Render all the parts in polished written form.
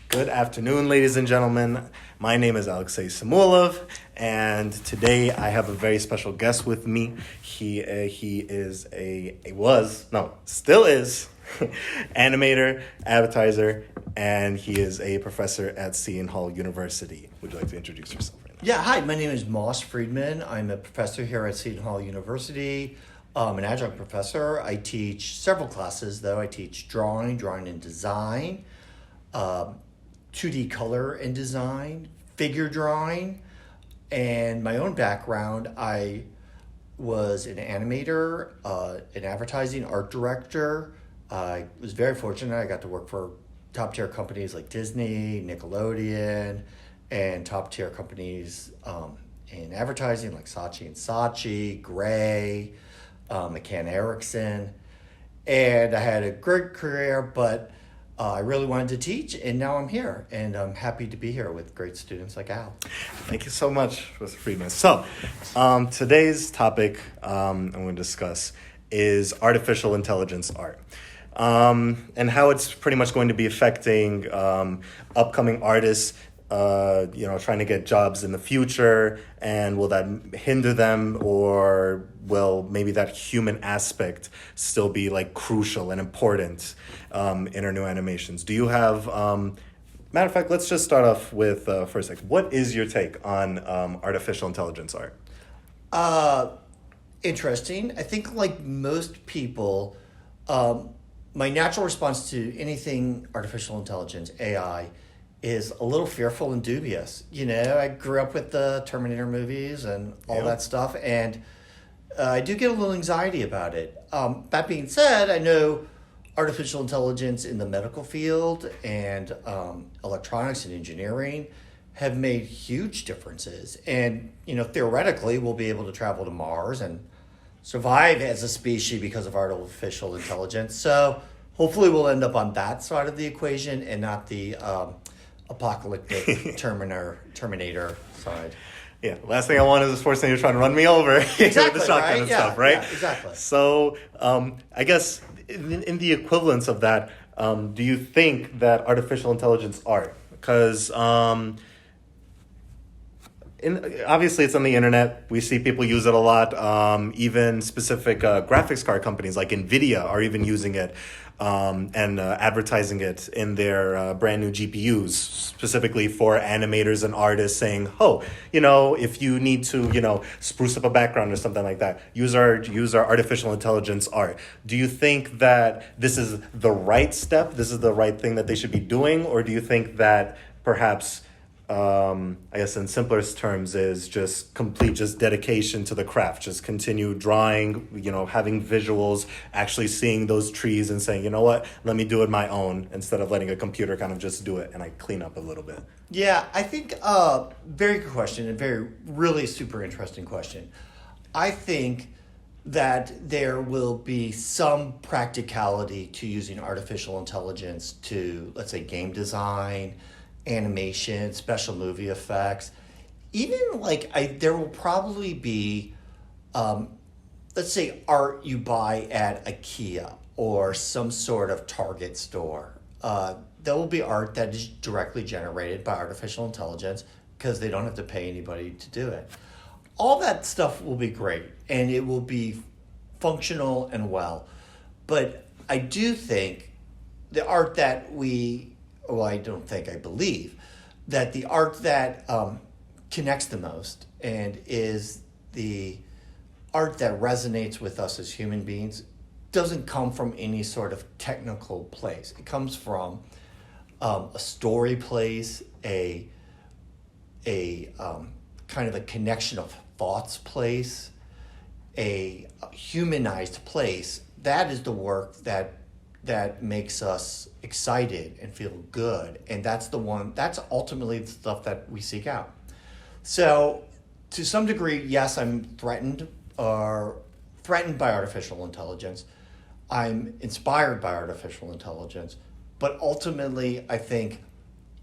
Good afternoon, ladies and gentlemen. My name is Alexei Samulov, and today I have a very special guest with me. He still is, animator, advertiser, and he is a professor at Seton Hall University. Would you like to introduce yourself right now? Yeah, hi, my name is Moss Friedman. I'm a professor here at Seton Hall University. An adjunct professor. I teach several classes, though. I teach drawing and design, 2D color and design, figure drawing, and my own background, I was an animator, an advertising art director. I was very fortunate. I got to work for top-tier companies like Disney, Nickelodeon, and top-tier companies in advertising like Saatchi & Saatchi, Gray, McCann Erickson, and I had a great career, but I really wanted to teach, and now I'm here, and I'm happy to be here with great students like Al. Thank you so much, Mr. Friedman. So, today's topic I'm going to discuss is artificial intelligence art. And how it's pretty much going to be affecting upcoming artists, trying to get jobs in the future, and will that hinder them, or will maybe that human aspect still be like crucial and important in our new animations? Do you have, matter of fact, let's just start off with first, like, what is your take on artificial intelligence art? Interesting. I think like most people, my natural response to anything artificial intelligence, AI, is a little fearful and dubious. You know, I grew up with the Terminator movies and all that stuff, and I do get a little anxiety about it. That being said, I know artificial intelligence in the medical field and electronics and engineering have made huge differences. And, theoretically, we'll be able to travel to Mars and survive as a species because of artificial intelligence. So hopefully we'll end up on that side of the equation and not the apocalyptic Terminator side. Yeah, the last thing I want is a Schwarzenegger trying to run me over Exactly, with the shotgun right? and stuff, right? Yeah, exactly. So, I guess in the equivalence of that, do you think that artificial intelligence art, because obviously it's on the internet, we see people use it a lot, even specific graphics card companies like NVIDIA are even using it, and advertising it in their brand new GPUs, specifically for animators and artists, saying, if you need to, spruce up a background or something like that, use our artificial intelligence art. Do you think that this is the right step? This is the right thing that they should be doing? Or do you think that perhaps, I guess in simplest terms, is just dedication to the craft, just continue drawing, having visuals, actually seeing those trees and saying, you know what, let me do it my own, instead of letting a computer kind of just do it and I clean up a little bit? Yeah, I think very good question, and really super interesting question. I think that there will be some practicality to using artificial intelligence to, let's say, game design, animation, special movie effects. Even there will probably be, let's say, art you buy at IKEA or some sort of Target store. There will be art that is directly generated by artificial intelligence because they don't have to pay anybody to do it. All that stuff will be great, and it will be functional and well. But I do think the art that I believe that the art that connects the most and is the art that resonates with us as human beings doesn't come from any sort of technical place. It comes from a story place, a kind of a connection of thoughts place, a humanized place. That is the work that makes us excited and feel good. And that's ultimately the stuff that we seek out. So to some degree, yes, I'm threatened by artificial intelligence. I'm inspired by artificial intelligence, but ultimately I think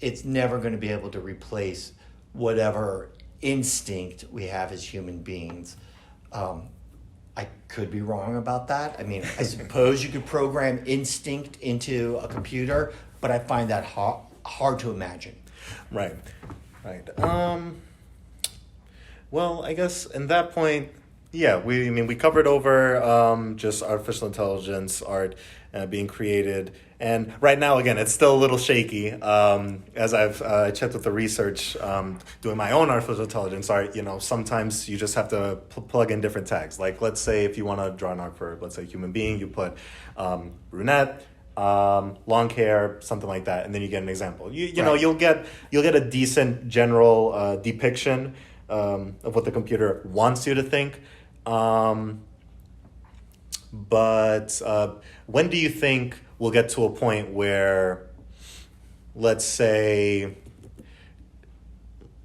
it's never going to be able to replace whatever instinct we have as human beings. I could be wrong about that. I mean, I suppose you could program instinct into a computer, but I find that hard to imagine. Right. Well, I guess in that point, yeah, we covered over just artificial intelligence, art being created, and right now again it's still a little shaky. As I've checked with the research, doing my own artificial intelligence art, sometimes you just have to plug in different tags. Like let's say if you want to draw an art for, let's say, human being, you put brunette, long hair, something like that, and then you get an example. You know you'll get a decent general depiction of what the computer wants you to think. But when do you think we'll get to a point where, let's say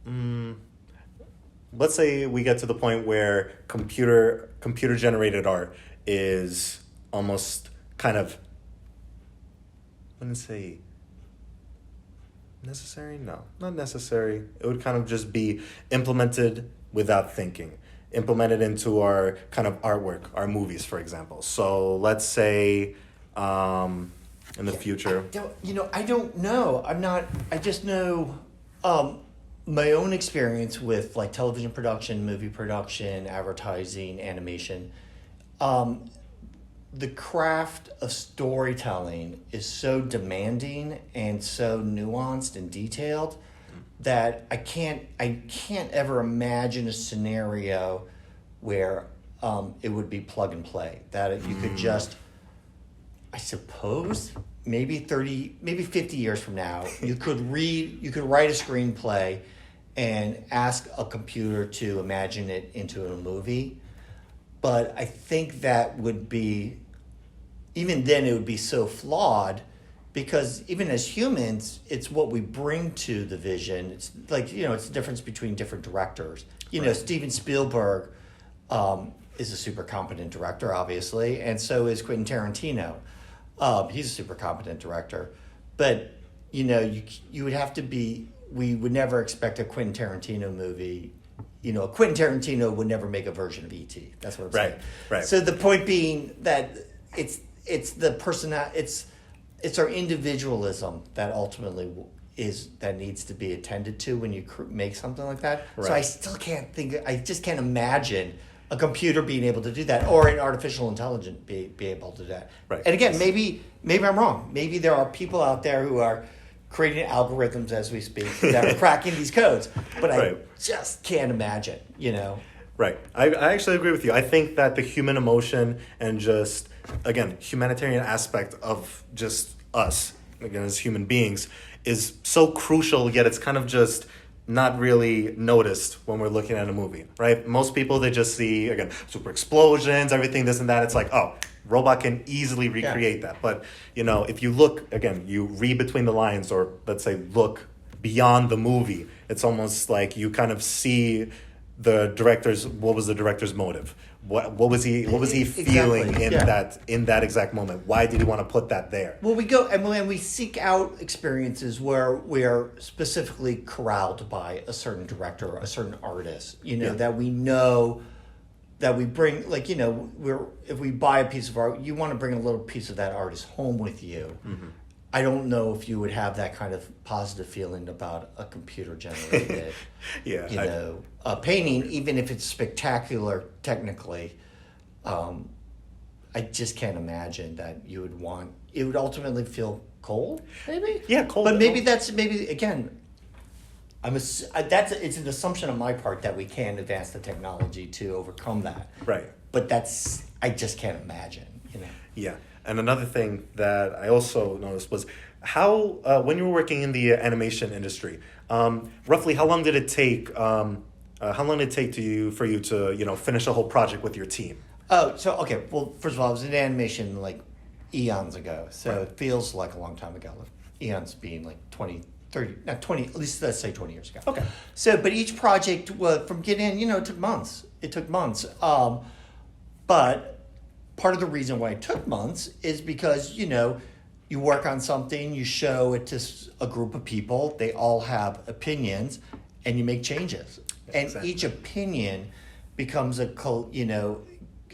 we get to the point where computer generated art is almost kind of, I wouldn't say necessary? No, not necessary. It would kind of just be implemented without thinking, implemented into our kind of artwork, our movies, for example. So let's say in the future. I don't know. I just know my own experience with like television production, movie production, advertising, animation. The craft of storytelling is so demanding and so nuanced and detailed that I can't ever imagine a scenario where it would be plug and play. That you could just, I suppose, maybe 50 years from now, you could write a screenplay and ask a computer to imagine it into a movie. But I think that would be, even then it would be so flawed, because even as humans, it's what we bring to the vision. It's like, it's the difference between different directors. Steven Spielberg is a super competent director, obviously, and so is Quentin Tarantino. He's a super competent director. But, you would have to be, we would never expect a Quentin Tarantino movie. Quentin Tarantino would never make a version of E.T. That's what I'm saying. Right. So the point being that it's the it's our individualism that ultimately that needs to be attended to when you make something like that. Right. So I still I just can't imagine a computer being able to do that, or an artificial intelligence be able to do that. Right. And again, maybe I'm wrong. Maybe there are people out there who are creating algorithms as we speak that are cracking these codes, but I just can't imagine, Right. I actually agree with you. I think that the human emotion and just, again, humanitarian aspect of just us, again, as human beings, is so crucial, yet it's kind of just not really noticed when we're looking at a movie, right? Most people, they just see, again, super explosions, everything, this and that. It's like, oh, robot can easily recreate that. But, if you look, again, you read between the lines, or let's say look beyond the movie, it's almost like you kind of see what was the director's motive? What was he feeling in that exact moment? Why did he want to put that there? Well, we go and we seek out experiences where we are specifically corralled by a certain director or a certain artist, that we know, that we bring, like, if we buy a piece of art, you want to bring a little piece of that artist home with you. Mm-hmm. I don't know if you would have that kind of positive feeling about a computer generated, a painting, even if it's spectacular technically. I just can't imagine that you would want. It would ultimately feel cold, maybe. Yeah, cold. But maybe again. It's an assumption on my part that we can advance the technology to overcome that. Right. But I just can't imagine. Yeah. And another thing that I also noticed was how, when you were working in the animation industry, roughly how long did it take? For you to finish a whole project with your team? Oh, so okay. Well, first of all, I was in animation like eons ago, so It feels like a long time ago. Eons being like 20, 30, not 20. At least let's say 20 years ago. Okay. So, but each project was from getting in. It took months. But part of the reason why it took months is because, you work on something, you show it to a group of people, they all have opinions, and you make changes. And exactly. Each opinion becomes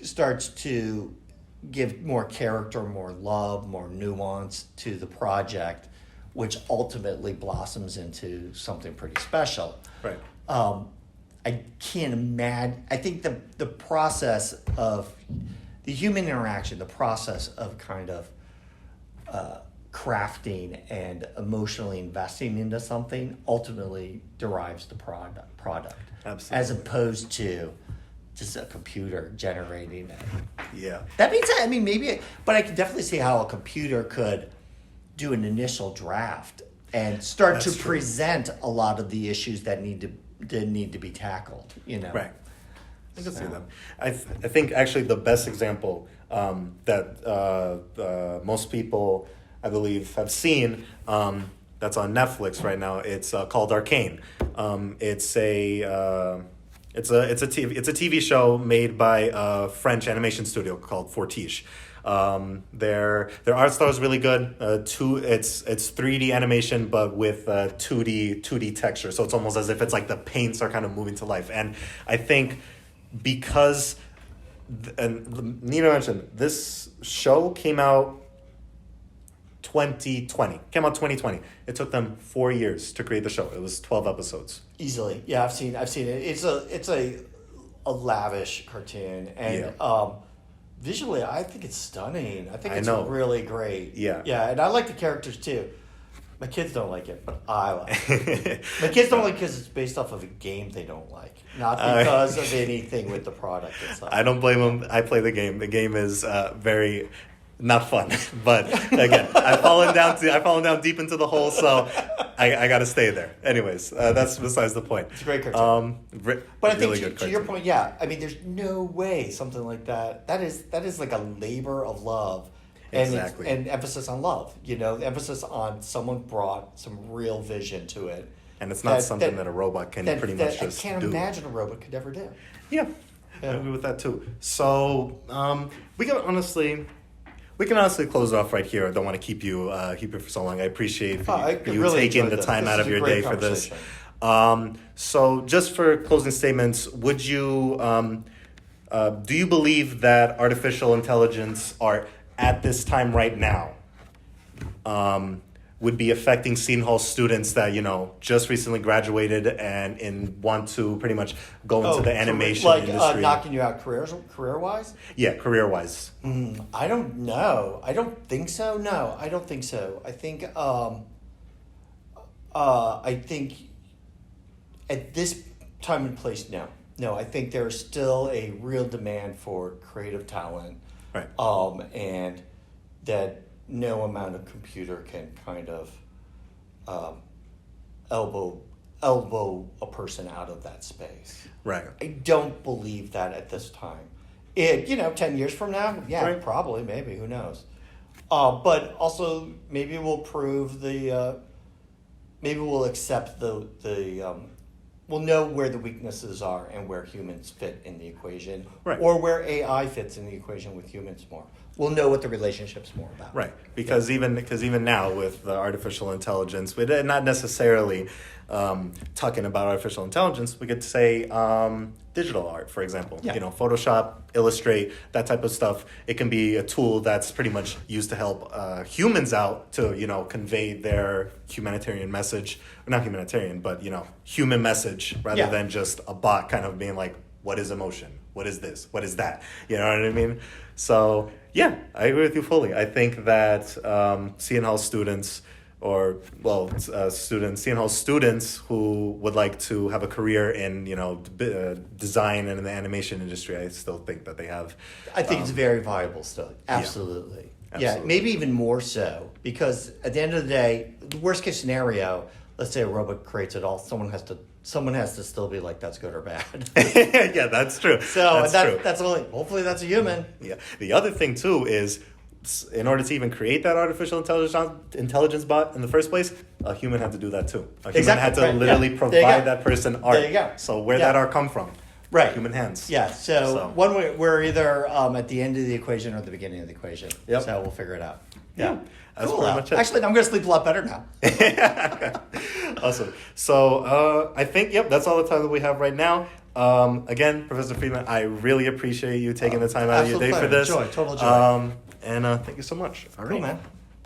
starts to give more character, more love, more nuance to the project which ultimately blossoms into something pretty special. Right. I can't imagine. I think the process of the human interaction, the process of kind of crafting and emotionally investing into something ultimately derives the product. Absolutely. As opposed to just a computer generating it. Yeah. That means, I mean, maybe, but I can definitely see how a computer could do an initial draft and start That's to true. present a lot of the issues that need to be tackled, you know. Right. I can see that. I think actually the best example that most people, I believe, have seen that's on Netflix right now. It's called Arcane. It's a TV show made by a French animation studio called Fortiche. Their art style is really good. It's 3D animation, but with 2D texture. So it's almost as if it's like the paints are kind of moving to life. And I think because, and Nina mentioned, this show came out 2020. It took them 4 years to create the show. It was 12 episodes. Easily, yeah, I've seen it. It's a lavish cartoon, and visually, I think it's stunning. I think it's really great. Yeah, and I like the characters too. My kids don't like it, but I like it. My kids don't like it because it's based off of a game they don't like, not because of anything with the product itself. I don't blame them. I play the game. The game is very not fun, but again, I've fallen down deep into the hole, so I got to stay there. Anyways, that's besides the point. It's a great cartoon. But I think really to your point, yeah, I mean, there's no way something like that. That is like a labor of love. And exactly. And emphasis on love, you know, emphasis on someone brought some real vision to it. And it's not something that a robot can pretty much just do. I can't imagine a robot could ever do. Yeah, I agree with that too. So we can honestly close it off right here. I don't want to keep you for so long. I appreciate you really taking the time out of your day for this. So just for closing statements, would you do you believe that artificial intelligence at this time right now would be affecting Seton Hall students that, you know, just recently graduated and want to pretty much go into the animation industry? Knocking you out career-wise? Yeah, career-wise. I don't know. I don't think so. No, I don't think so. I think at this time and place, no. No, I think there's still a real demand for creative talent. Right. And that no amount of computer can kind of elbow a person out of that space. Right. I don't believe that at this time. 10 years from now, yeah, right. Probably, maybe, who knows? But also, maybe we'll prove maybe we'll accept we'll know where the weaknesses are and where humans fit in the equation, right. Or where AI fits in the equation with humans more. We'll know what the relationship's more about. Right, because even now with the artificial intelligence, we're not necessarily talking about artificial intelligence. We could say digital art, for example. Yeah. You know, Photoshop, Illustrate, that type of stuff. It can be a tool that's pretty much used to help humans out to, you know, convey their humanitarian message. Or not humanitarian, but, you know, human message rather than just a bot kind of being like, what is emotion? What is this? What is that? You know what I mean? So, yeah, I agree with you fully. I think that Seton Hall students Seton Hall students who would like to have a career in, you know, design and in the animation industry, I still think that they have. I think it's very viable still. Absolutely. Yeah, maybe even more so, because at the end of the day, the worst case scenario, let's say a robot creates it all, someone has to still be like, that's good or bad. Yeah, that's true. So that's only, hopefully that's a human. Yeah. The other thing too is, in order to even create that artificial intelligence bot in the first place, a human had to do that too. A human had to literally provide that person art. There you go. So where that art come from? Right. Human hands. Yeah. So one way, we're either at the end of the equation or the beginning of the equation. Yep. So we'll figure it out. Yeah. That's cool. pretty much it. Actually, I'm going to sleep a lot better now. Awesome. So I think, that's all the time that we have right now. Again, Professor Friedman, I really appreciate you taking the time out of your day for this. Total joy. And thank you so much. All right. Cool, man.